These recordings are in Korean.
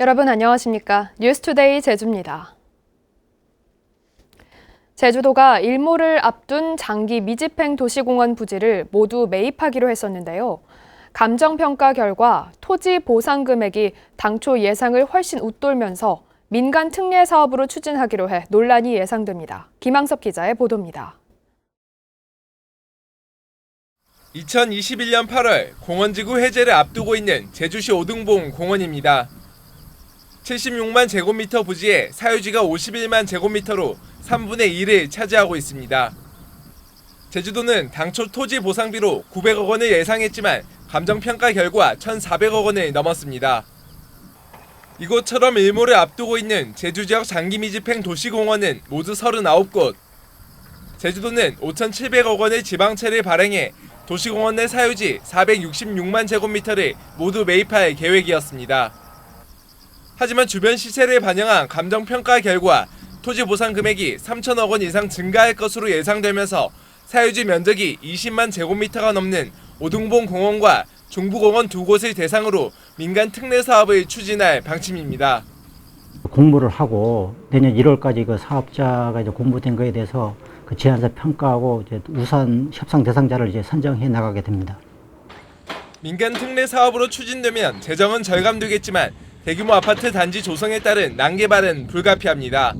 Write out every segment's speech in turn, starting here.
여러분 안녕하십니까? 뉴스투데이 제주입니다. 제주도가 일몰을 앞둔 장기 미집행 도시공원 부지를 모두 매입하기로 했었는데요. 감정평가 결과 토지 보상 금액이 당초 예상을 훨씬 웃돌면서 민간 특례 사업으로 추진하기로 해 논란이 예상됩니다. 김항섭 기자의 보도입니다. 2021년 8월 공원지구 해제를 앞두고 있는 제주시 오등봉 공원입니다. 76만 제곱미터 부지에 사유지가 51만 제곱미터로 3분의 1을 차지하고 있습니다. 제주도는 당초 토지 보상비로 900억 원을 예상했지만 감정평가 결과 1,400억 원을 넘었습니다. 이곳처럼 일몰을 앞두고 있는 제주 지역 장기 미집행 도시공원은 모두 39곳. 제주도는 5,700억 원의 지방채를 발행해 도시공원 내 사유지 466만 제곱미터를 모두 매입할 계획이었습니다. 하지만 주변 시세를 반영한 감정평가 결과 토지 보상 금액이 3천억 원 이상 증가할 것으로 예상되면서 사유지 면적이 20만 제곱미터가 넘는 오등봉 공원과 중부공원 두 곳을 대상으로 민간 특례 사업을 추진할 방침입니다. 공모를 하고 내년 1월까지 그 사업자가 이제 공모된 거에 대해서 그 제안서 평가하고 이제 우선 협상 대상자를 이제 선정해 나가게 됩니다. 민간 특례 사업으로 추진되면 재정은 절감되겠지만 대규모 아파트 단지 조성에 따른 난개발은 불가피합니다.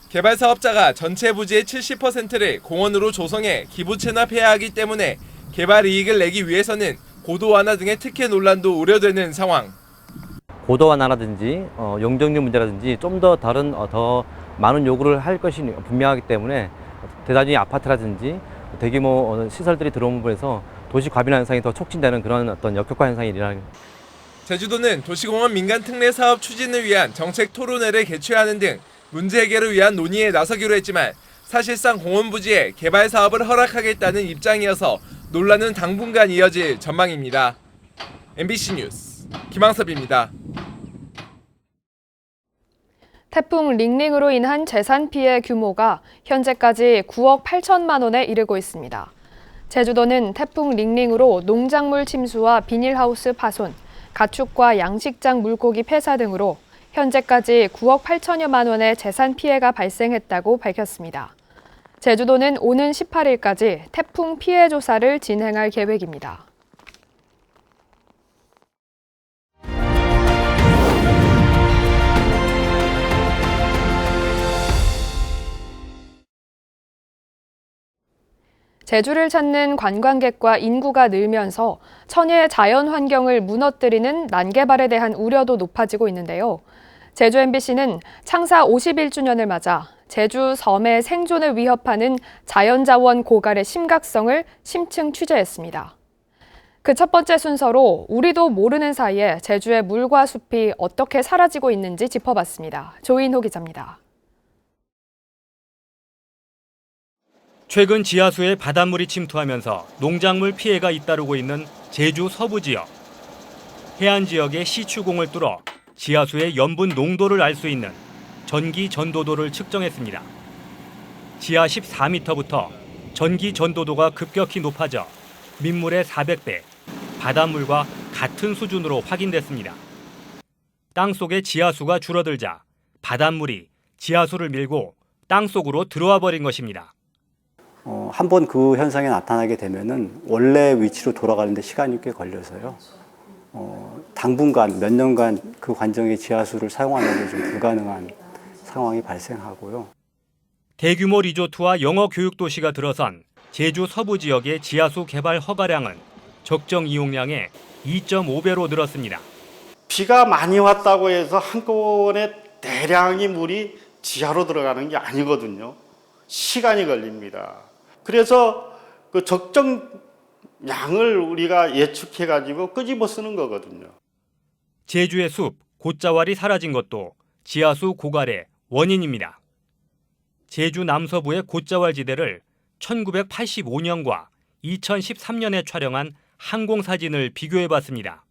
개발 사업자가 전체 부지의 70%를 공원으로 조성해 기부 체납해야 하기 때문에 개발 이익을 내기 위해서는 고도 완화 등의 특혜 논란도 우려되는 상황. 고도 완화라든지 용적률 문제라든지 좀 더 다른 더 많은 요구를 할 것이 분명하기 때문에 대단히 아파트라든지 대규모 시설들이 들어온 부분에서 도시 과밀화 현상이 더 촉진되는 그런 어떤 역효과 현상이 일어나는. 제주도는 도시공원 민간 특례 사업 추진을 위한 정책 토론회를 개최하는 등 문제 해결을 위한 논의에 나서기로 했지만 사실상 공원 부지에 개발 사업을 허락하겠다는 입장이어서 논란은 당분간 이어질 전망입니다. MBC 뉴스 김항섭입니다. 태풍 링링으로 인한 재산 피해 규모가 현재까지 9억 8천만 원에 이르고 있습니다. 제주도는 태풍 링링으로 농작물 침수와 비닐하우스 파손, 가축과 양식장 물고기 폐사 등으로 현재까지 9억 8천여만 원의 재산 피해가 발생했다고 밝혔습니다. 제주도는 오는 18일까지 태풍 피해 조사를 진행할 계획입니다. 제주를 찾는 관광객과 인구가 늘면서 천혜의 자연 환경을 무너뜨리는 난개발에 대한 우려도 높아지고 있는데요. 제주 MBC는 창사 51주년을 맞아 제주 섬의 생존을 위협하는 자연자원 고갈의 심각성을 심층 취재했습니다. 그 첫 번째 순서로 우리도 모르는 사이에 제주의 물과 숲이 어떻게 사라지고 있는지 짚어봤습니다. 조인호 기자입니다. 최근 지하수에 바닷물이 침투하면서 농작물 피해가 잇따르고 있는 제주 서부 지역. 해안 지역의 시추공을 뚫어 지하수의 염분 농도를 알 수 있는 전기 전도도를 측정했습니다. 지하 14m부터 전기 전도도가 급격히 높아져 민물의 400배, 바닷물과 같은 수준으로 확인됐습니다. 땅속의 지하수가 줄어들자 바닷물이 지하수를 밀고 땅속으로 들어와 버린 것입니다. 한번 그 현상이 나타나게 되면은 원래 위치로 돌아가는데 시간이 꽤 걸려서요. 당분간 몇 년간 그 관정의 지하수를 사용하는 게 좀 불가능한 상황이 발생하고요. 대규모 리조트와 영어 교육 도시가 들어선 제주 서부 지역의 지하수 개발 허가량은 적정 이용량의 2.5배로 늘었습니다. 비가 많이 왔다고 해서 한꺼번에 대량의 물이 지하로 들어가는 게 아니거든요. 시간이 걸립니다. 그래서 그 적정 양을 우리가 예측해가지고 끄집어 쓰는 거거든요. 제주의 숲, 곶자왈이 사라진 것도 지하수 고갈의 원인입니다. 제주 남서부의 곶자왈 지대를 1985년과 2013년에 촬영한 항공사진을 비교해봤습니다.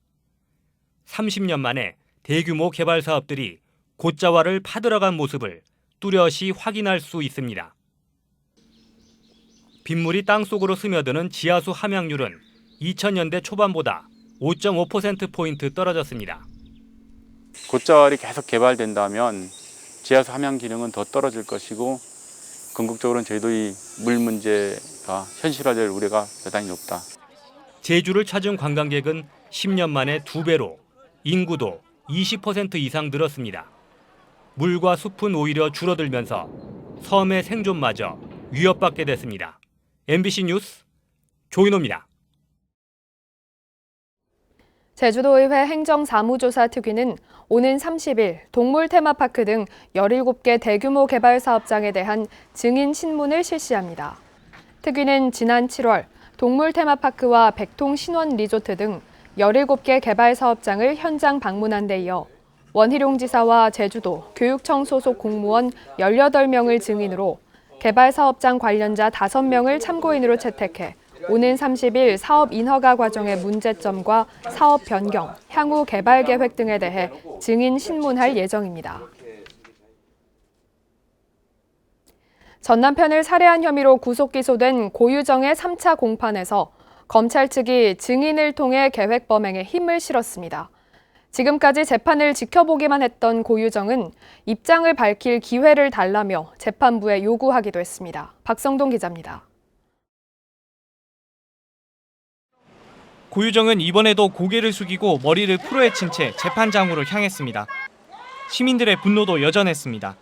30년 만에 대규모 개발 사업들이 곶자왈을 파들어간 모습을 뚜렷이 확인할 수 있습니다. 빗물이 땅속으로 스며드는 지하수 함양률은 2000년대 초반보다 5.5%포인트 떨어졌습니다. 곧잘이 계속 개발된다면 지하수 함양 기능은 더 떨어질 것이고 궁극적으로는 저희도 이 물 문제가 현실화될 우려가 대단히 높다. 제주를 찾은 관광객은 10년 만에 2배로 인구도 20% 이상 늘었습니다. 물과 숲은 오히려 줄어들면서 섬의 생존마저 위협받게 됐습니다. MBC 뉴스 조인호입니다. 제주도의회 행정사무조사 특위는 오는 30일 동물 테마파크 등 17개 대규모 개발 사업장에 대한 증인 신문을 실시합니다. 특위는 지난 7월 동물 테마파크와 백통 신원 리조트 등 17개 개발 사업장을 현장 방문한 데 이어 원희룡 지사와 제주도 교육청 소속 공무원 18명을 증인으로 개발 사업장 관련자 5명을 참고인으로 채택해 오는 30일 사업 인허가 과정의 문제점과 사업 변경, 향후 개발 계획 등에 대해 증인 신문할 예정입니다. 전 남편을 살해한 혐의로 구속 기소된 고유정의 3차 공판에서 검찰 측이 증인을 통해 계획 범행에 힘을 실었습니다. 지금까지 재판을 지켜보기만 했던 고유정은 입장을 밝힐 기회를 달라며 재판부에 요구하기도 했습니다. 박성동 기자입니다. 고유정은 이번에도 고개를 숙이고 머리를 풀어헤친 채 재판장으로 향했습니다. 시민들의 분노도 여전했습니다.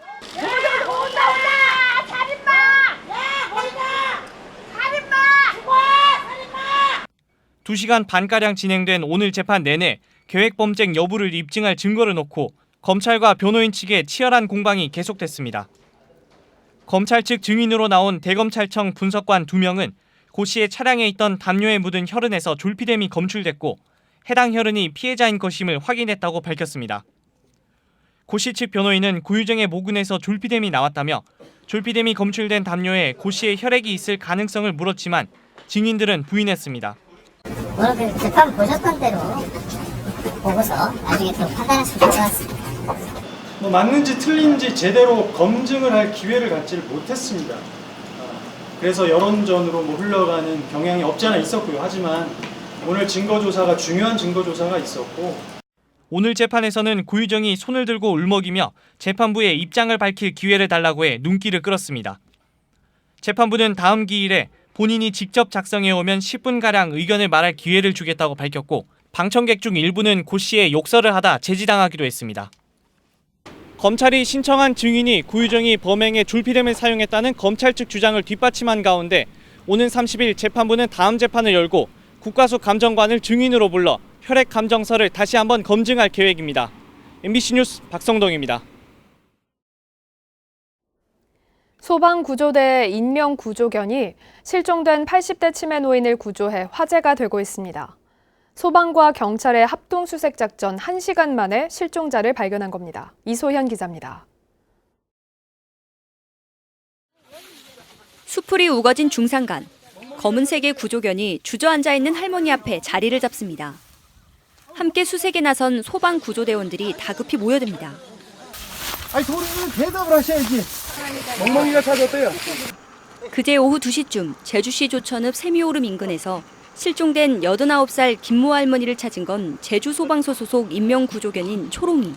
2시간 반가량 진행된 오늘 재판 내내 계획범죄 여부를 입증할 증거를 놓고 검찰과 변호인 측의 치열한 공방이 계속됐습니다. 검찰 측 증인으로 나온 대검찰청 분석관 2명은 고 씨의 차량에 있던 담요에 묻은 혈흔에서 졸피뎀이 검출됐고 해당 혈흔이 피해자인 것임을 확인했다고 밝혔습니다. 고 씨 측 변호인은 고유정의 모근에서 졸피뎀이 나왔다며 졸피뎀이 검출된 담요에 고 씨의 혈액이 있을 가능성을 물었지만 증인들은 부인했습니다. 오늘 그 재판 보셨던 대로 보고서 나중에 또 판단하시면 될 것 같습니다. 맞는지 틀린지 제대로 검증을 할 기회를 갖지를 못했습니다. 그래서 여론전으로 흘러가는 경향이 없지 않아 있었고요. 하지만 오늘 증거조사가 중요한 증거조사가 있었고 오늘 재판에서는 고유정이 손을 들고 울먹이며 재판부에 입장을 밝힐 기회를 달라고 해 눈길을 끌었습니다. 재판부는 다음 기일에 본인이 직접 작성해오면 10분가량 의견을 말할 기회를 주겠다고 밝혔고 방청객 중 일부는 고 씨의 욕설을 하다 제지당하기도 했습니다. 검찰이 신청한 증인이 고유정이 범행에 졸피뎀을 사용했다는 검찰 측 주장을 뒷받침한 가운데 오는 30일 재판부는 다음 재판을 열고 국가수 감정관을 증인으로 불러 혈액 감정서를 다시 한번 검증할 계획입니다. MBC 뉴스 박성동입니다. 소방구조대의 인명구조견이 실종된 80대 치매 노인을 구조해 화제가 되고 있습니다. 소방과 경찰의 합동수색작전 1시간 만에 실종자를 발견한 겁니다. 이소현 기자입니다. 수풀이 우거진 중산간, 검은색의 구조견이 주저앉아 있는 할머니 앞에 자리를 잡습니다. 함께 수색에 나선 소방구조대원들이 다급히 모여듭니다. 아니 도리는 대답을 하셔야지. 멍멍이가 찾았대요. 그제 오후 2시쯤 제주시 조천읍 세미오름 인근에서 실종된 89살 김모 할머니를 찾은 건 제주소방서 소속 인명구조견인 초롱이.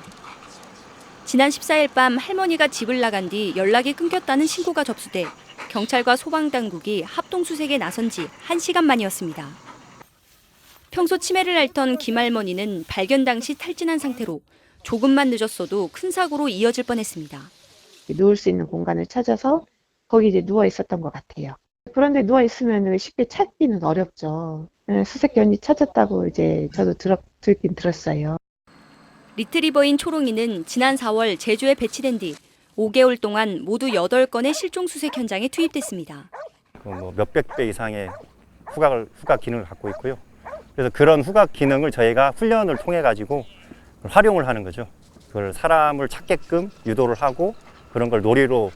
지난 14일 밤 할머니가 집을 나간 뒤 연락이 끊겼다는 신고가 접수돼 경찰과 소방당국이 합동수색에 나선 지 1시간 만이었습니다. 평소 치매를 앓던 김 할머니는 발견 당시 탈진한 상태로 조금만 늦었어도 큰 사고로 이어질 뻔했습니다. 누울 수 있는 공간을 찾아서 거기 이제 누워 있었던 것 같아요. 그런데 누워 있으면 쉽게 찾기는 어렵죠. 수색견이 찾았다고 이제 저도 듣긴 들었어요. 리트리버인 초롱이는 지난 4월 제주에 배치된 뒤 5개월 동안 모두 8건의 실종 수색 현장에 투입됐습니다. 몇백 배 이상의 후각 기능을 갖고 있고요. 그래서 그런 후각 기능을 저희가 훈련을 통해 가지고 활용을 하는 거죠. 그걸 사람을 찾게끔 유도를 하고 그런 걸 놀이로.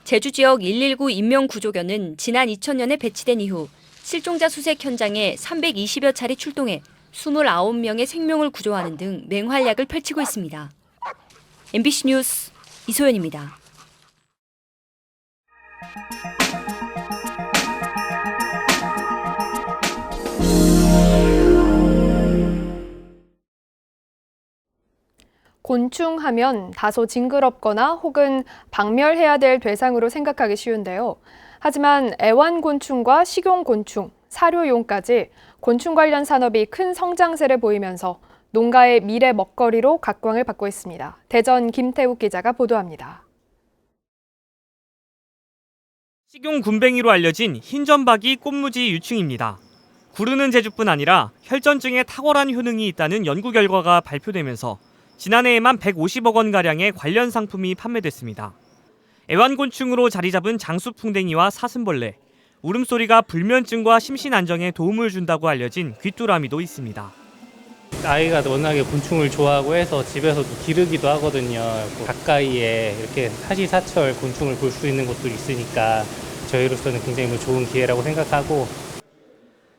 제주 지역 119 인명구조견은 지난 2000년에 배치된 이후 실종자 수색 현장에 320여 차례 출동해 29명의 생명을 구조하는 등 맹활약을 펼치고 있습니다. MBC 뉴스 이소연입니다. 곤충 하면 다소 징그럽거나 혹은 박멸해야 될 대상으로 생각하기 쉬운데요. 하지만 애완곤충과 식용곤충, 사료용까지 곤충 관련 산업이 큰 성장세를 보이면서 농가의 미래 먹거리로 각광을 받고 있습니다. 대전 김태욱 기자가 보도합니다. 식용굼벵이로 알려진 흰점박이 꽃무지 유충입니다. 구르는 재주뿐 아니라 혈전증에 탁월한 효능이 있다는 연구 결과가 발표되면서 지난해에만 150억 원가량의 관련 상품이 판매됐습니다. 애완곤충으로 자리 잡은 장수풍뎅이와 사슴벌레, 울음소리가 불면증과 심신 안정에 도움을 준다고 알려진 귀뚜라미도 있습니다. 아이가 워낙에 곤충을 좋아하고 해서 집에서도 기르기도 하거든요. 가까이에 이렇게 사시사철 곤충을 볼 수 있는 곳도 있으니까 저희로서는 굉장히 좋은 기회라고 생각하고,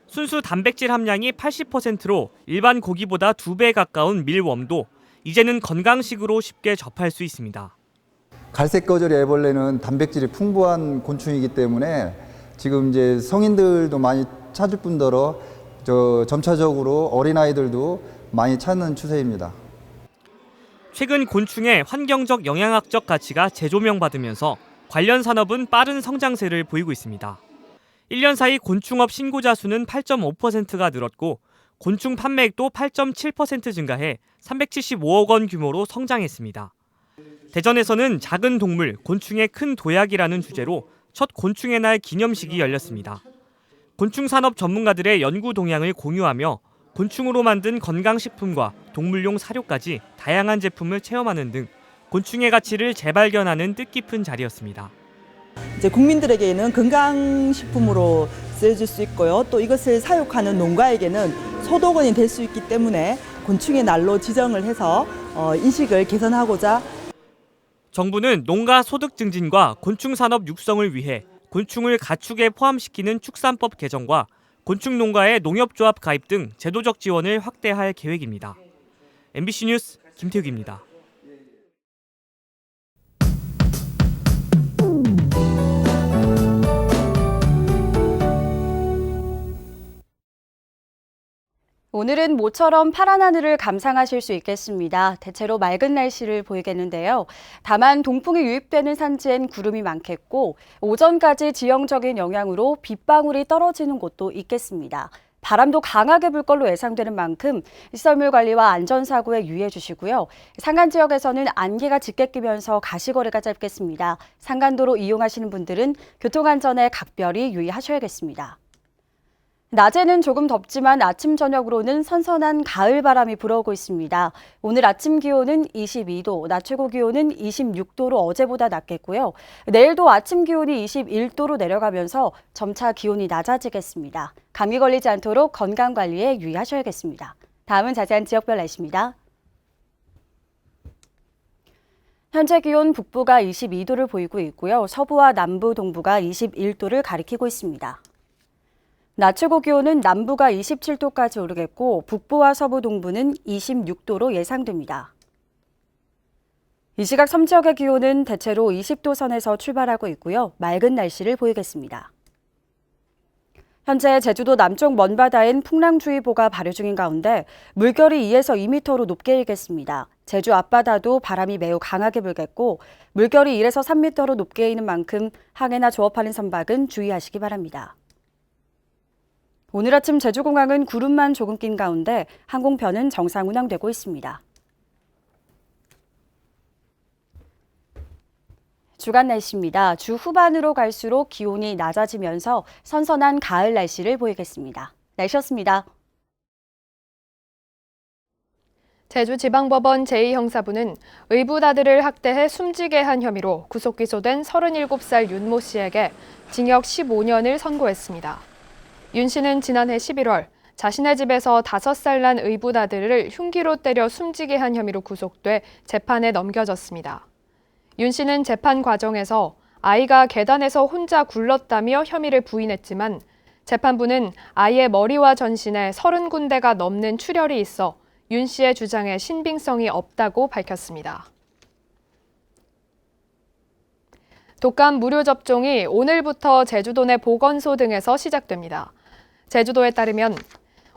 순수 단백질 함량이 80%로 일반 고기보다 2배 가까운 밀웜도 이제는 건강식으로 쉽게 접할 수 있습니다. 갈색거저리 애벌레는 단백질이 풍부한 곤충이기 때문에 지금 이제 성인들도 많이 찾을 뿐더러 점차적으로 어린아이들도 많이 찾는 추세입니다. 최근 곤충의 환경적 영양학적 가치가 재조명받으면서 관련 산업은 빠른 성장세를 보이고 있습니다. 1년 사이 곤충업 신고자 수는 8.5%가 늘었고 곤충 판매액도 8.7% 증가해 375억 원 규모로 성장했습니다. 대전에서는 작은 동물, 곤충의 큰 도약이라는 주제로 첫 곤충의 날 기념식이 열렸습니다. 곤충 산업 전문가들의 연구 동향을 공유하며 곤충으로 만든 건강식품과 동물용 사료까지 다양한 제품을 체험하는 등 곤충의 가치를 재발견하는 뜻깊은 자리였습니다. 이제 국민들에게는 건강식품으로 쓰여질 수 있고요. 또 이것을 사육하는 농가에게는 소득원이 될 수 있기 때문에 곤충의 날로 지정을 해서 인식을 개선하고자 정부는 농가 소득 증진과 곤충 산업 육성을 위해 곤충을 가축에 포함시키는 축산법 개정과 곤충 농가의 농협조합 가입 등 제도적 지원을 확대할 계획입니다. MBC 뉴스 김태욱입니다. 오늘은 모처럼 파란 하늘을 감상하실 수 있겠습니다. 대체로 맑은 날씨를 보이겠는데요. 다만 동풍이 유입되는 산지엔 구름이 많겠고 오전까지 지형적인 영향으로 빗방울이 떨어지는 곳도 있겠습니다. 바람도 강하게 불 걸로 예상되는 만큼 시설물 관리와 안전사고에 유의해 주시고요. 산간 지역에서는 안개가 짙게 끼면서 가시거리가 짧겠습니다. 산간도로 이용하시는 분들은 교통안전에 각별히 유의하셔야겠습니다. 낮에는 조금 덥지만 아침 저녁으로는 선선한 가을 바람이 불어오고 있습니다. 오늘 아침 기온은 22도, 낮 최고 기온은 26도로 어제보다 낮겠고요. 내일도 아침 기온이 21도로 내려가면서 점차 기온이 낮아지겠습니다. 감기 걸리지 않도록 건강 관리에 유의하셔야겠습니다. 다음은 자세한 지역별 날씨입니다. 현재 기온 북부가 22도를 보이고 있고요. 서부와 남부, 동부가 21도를 가리키고 있습니다. 낮 최고 기온은 남부가 27도까지 오르겠고 북부와 서부 동부는 26도로 예상됩니다. 이 시각 섬지역의 기온은 대체로 20도 선에서 출발하고 있고요. 맑은 날씨를 보이겠습니다. 현재 제주도 남쪽 먼바다엔 풍랑주의보가 발효 중인 가운데 물결이 2에서 2m로 높게 일겠습니다. 제주 앞바다도 바람이 매우 강하게 불겠고 물결이 1에서 3m로 높게 일는 만큼 항해나 조업하는 선박은 주의하시기 바랍니다. 오늘 아침 제주공항은 구름만 조금 낀 가운데 항공편은 정상 운항되고 있습니다. 주간 날씨입니다. 주 후반으로 갈수록 기온이 낮아지면서 선선한 가을 날씨를 보이겠습니다. 날씨였습니다. 제주지방법원 제2형사부는 의붓아들을 학대해 숨지게 한 혐의로 구속 기소된 37살 윤모 씨에게 징역 15년을 선고했습니다. 윤 씨는 지난해 11월 자신의 집에서 5살 난 의붓아들을 흉기로 때려 숨지게 한 혐의로 구속돼 재판에 넘겨졌습니다. 윤 씨는 재판 과정에서 아이가 계단에서 혼자 굴렀다며 혐의를 부인했지만 재판부는 아이의 머리와 전신에 30군데가 넘는 출혈이 있어 윤 씨의 주장에 신빙성이 없다고 밝혔습니다. 독감 무료 접종이 오늘부터 제주도 내 보건소 등에서 시작됩니다. 제주도에 따르면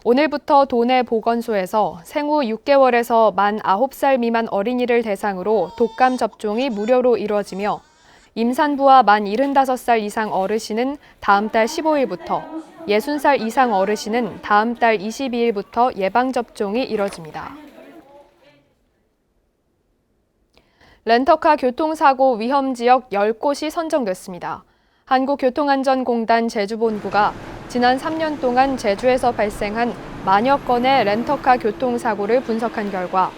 오늘부터 도내 보건소에서 생후 6개월에서 만 9살 미만 어린이를 대상으로 독감 접종이 무료로 이루어지며 임산부와 만 75살 이상 어르신은 다음 달 15일부터, 60살 이상 어르신은 다음 달 22일부터 예방접종이 이뤄집니다. 렌터카 교통사고 위험지역 10곳이 선정됐습니다. 한국교통안전공단 제주본부가 지난 3년 동안 제주에서 발생한 만여 건의 렌터카 교통사고를 분석한 결과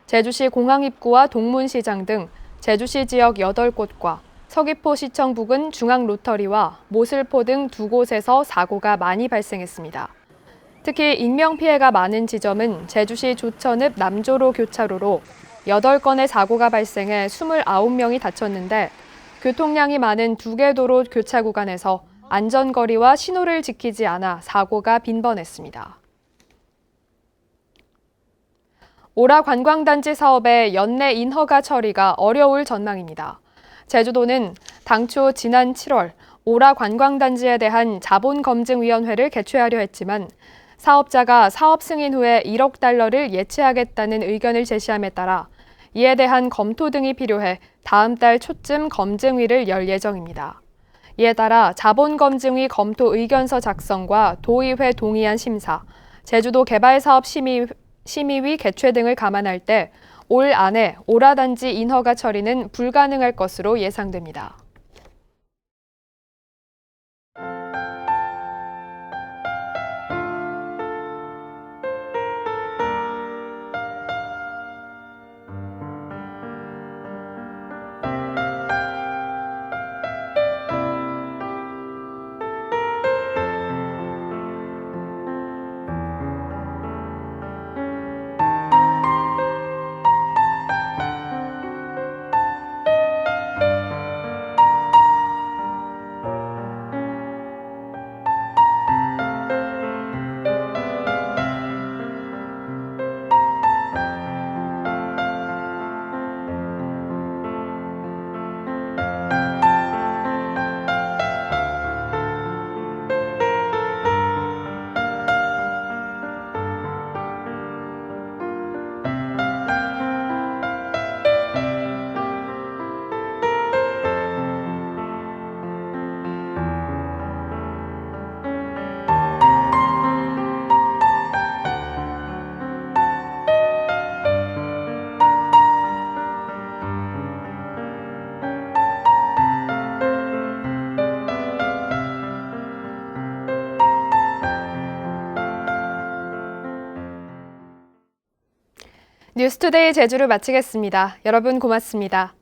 제주시 공항입구와 동문시장 등 제주시 지역 8곳과 서귀포시청 부근 중앙로터리와 모슬포 등 2곳에서 사고가 많이 발생했습니다. 특히 인명피해가 많은 지점은 제주시 조천읍 남조로 교차로로 8건의 사고가 발생해 29명이 다쳤는데 교통량이 많은 2개 도로 교차 구간에서 안전거리와 신호를 지키지 않아 사고가 빈번했습니다. 오라 관광단지 사업의 연내 인허가 처리가 어려울 전망입니다. 제주도는 당초 지난 7월 오라 관광단지에 대한 자본검증위원회를 개최하려 했지만 사업자가 사업 승인 후에 1억 달러를 예치하겠다는 의견을 제시함에 따라 이에 대한 검토 등이 필요해 다음 달 초쯤 검증위를 열 예정입니다. 이에 따라 자본검증위 검토 의견서 작성과 도의회 동의안 심사, 제주도 개발사업 심의위 개최 등을 감안할 때 올 안에 오라단지 인허가 처리는 불가능할 것으로 예상됩니다. 뉴스투데이 제주를 마치겠습니다. 여러분 고맙습니다.